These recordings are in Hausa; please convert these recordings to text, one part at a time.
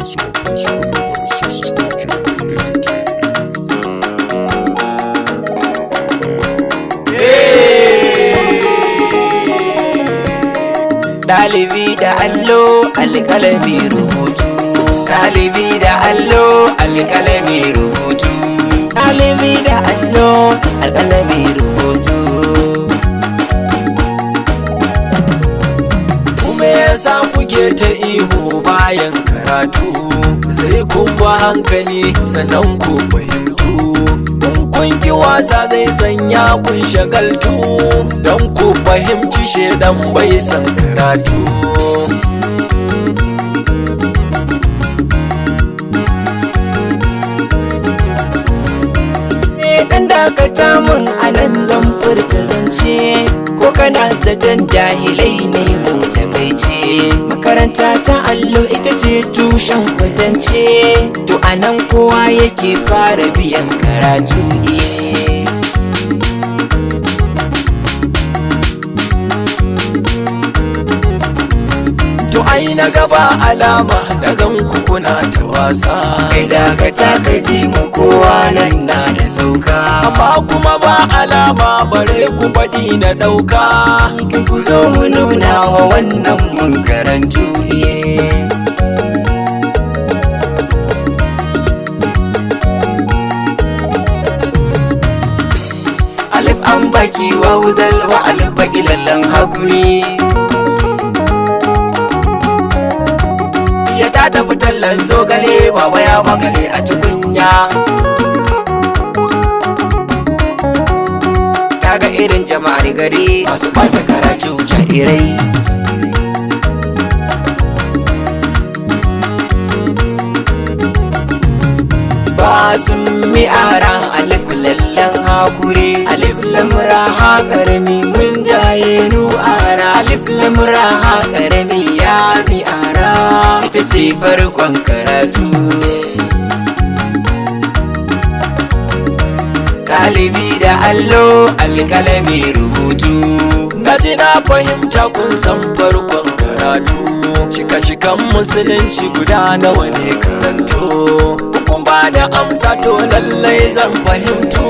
Prince Supernova Resources Nigeria Limited. Ɗalibi da allo alƙalami rubutu. Ɗalibi da allo alƙalami rubutu. Ɗalibi da allo alƙalami rubutu. Kuma yasa kuke ta ihu bayan karatu, sai kun ba hankali sannan ku fahimtu. Kun ki wasa zai sanya kun shagaltu, don ku fahimci shedan bai san karatu. Dan dakata mun anan zan furta zance, ko kana zaton jahilai ne mu takaice. Makaranta ta allo ita ce tushen kwatance, to anan kowa yake fara biyan karatu. To ai na gaba alama da ganku kuna ta wasa, kai dakata ka ji mu kowa nan na da sauka. Amma kuma ba alama bare ku faɗi na ɗauka, kai ku zo mu nuna wa wannan mun karantu. Alif an baki wa wuzal wa alif baki lallan hakuri. Ya ta tafi tallan zogale, baba ya magale a tukunya. Kaga irin jama'ar gari masu bata karatu jairai. Ba sun mi'ara alif lallan hakuri, alif lamra ha karami mun jaye nu'ara. Alif lamra ha karami ya mi'ara, ita ce farkon karatu. Ɗalibi da allo alƙalami rubutu. Na ji na fahimta kun san farkon karatu, shika-shikan musulunci guda nawa ne karanto. Kun ba da amsa to lallai zan fahimto,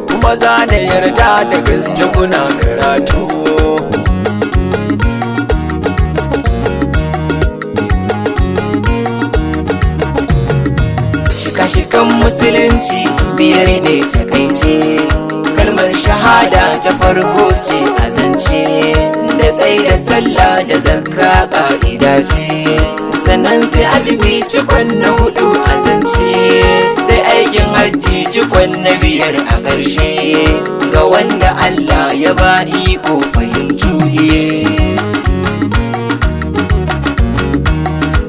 kuma za da yarda da gaske kuna karatu. Shika-shikan musulunci biyar ne takaice, kalmar shahada ta farko ce a zance, da tsaye da sallah da zakka ƙa'ida ce, sannan sai azumi cikon na hudu a zance, sai aikin hajji cikon na biyar a ƙarshe, ga wanda Allah ya ba iko fahimtu.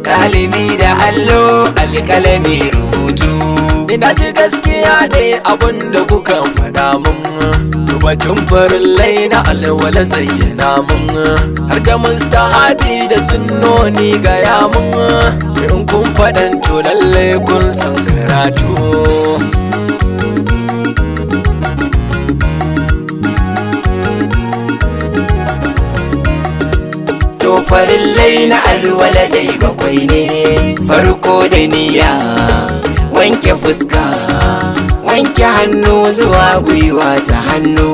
Ɗalibi da allo alƙalami rubutu. Ina ji gaskiya ne abin da kuka faɗa mun, batun farillai na alwala zayyana mun, har da mustahabi da sunnoni gaya mun. In kun faɗan to lallai kun san karatu. To farillai na alwala dai bakwai ne, farko da niyya, wanke fuska, wanke hannu zuwa gwiwa ta hannu,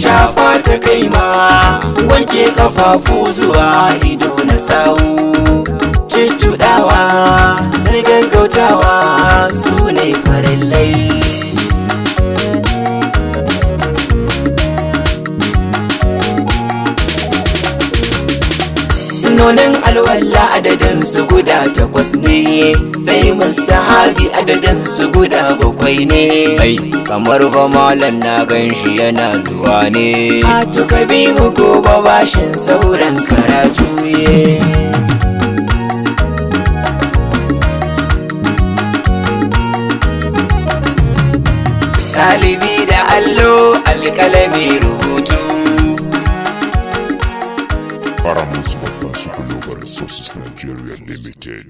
shafa ta kai ma, wanke kafafu zuwa ido na sawu, cuccuɗawa sai gaggautawa su ne farillai. Sunnonin alwala adadin su guda 8 ne, sai mustahabi adadin su guda 7 ne. Ai kamar ba malam na ganshi yana zuwa ne, a to ka bi mu gobe bashin sauran karatu ye. Ɗalibi da allo alƙalami rubutu. Prince Supernova Resources Nigeria Limited.